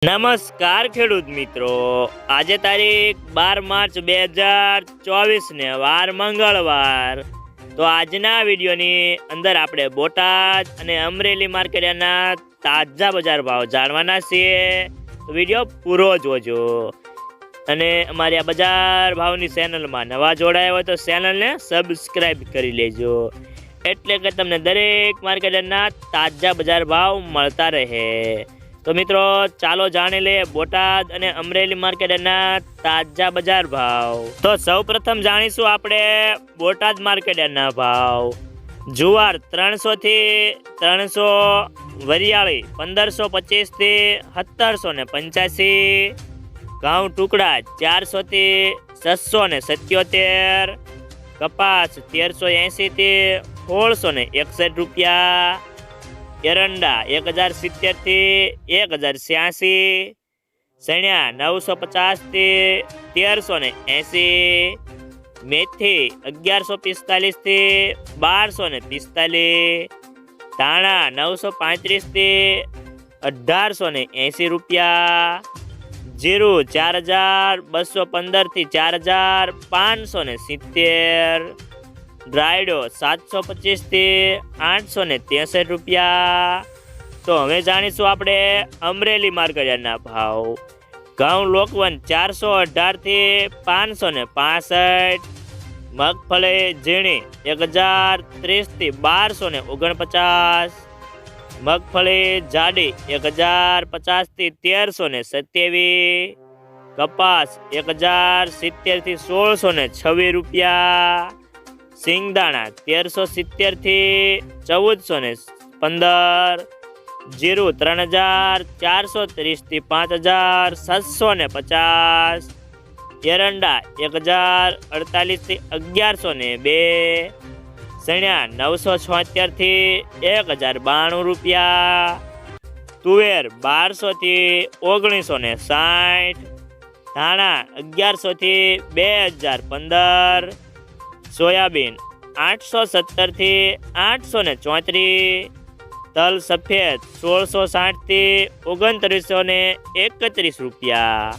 નમસ્કાર ખેડૂત મિત્રો, આજે તારીખ 12 માર્ચ 2024 ને વાર મંગળવાર। તો આજના વિડીયોની અંદર આપણે બોટાદ અને અમરેલી માર્કેટના તાજા બજાર ભાવ જાણવાના છીએ। તો વિડીયો પૂરો જોજો અને અમારી આ બજાર ભાવની ચેનલમાં નવા જોડાયા હોય તો ચેનલને સબસ્ક્રાઇબ કરી લેજો, એટલે કે તમને દરેક માર્કેટના તાજા બજાર ભાવ મળતા રહે। તો મિત્રો ચાલો જાણી લે બોટાદ અને અમરેલી માર્કેટના તાજા બજાર ભાવ। તો સૌપ્રથમ જાણીશું આપણે બોટાદ માર્કેટના ભાવ। જુવાર 300 થી 300, વરિયાળી 1525 થી 1785, ઘઉં ટુકડા 400 થી 677, કપાસ 1380 થી 1661 રૂપિયા, એરંડા 1070 થી 1086, સણ્યા 950 થી 1380, મેથી 1145 થી 1245, ધાણા 935 થી 1880 રૂપિયા, જીરું 4215 થી 4570, ડ્રાયડો 725 થી 863 રૂપિયા। તો હવે જાણીશું આપણે અમરેલી માર્કેટના ભાવ। ઘઉં લોકવન 418 થી 565, મગફળી ઝીણી 1030 થી 1249, મગફળી જાડી 1050 થી 1327, કપાસ 1070 થી 1626 રૂપિયા, સિંગદાણા 1370 થી 1415, જીરું 3430 થી 5750, એરંડા 1048 થી 1102, સણ્યા 976 થી 1092 રૂપિયા, તુવેર 1200 થી 1960, ધાણા 1100 થી 2015, સોયાબીન 870 થી 834, તલ સફેદ 1660 થી 2931 રૂપિયા।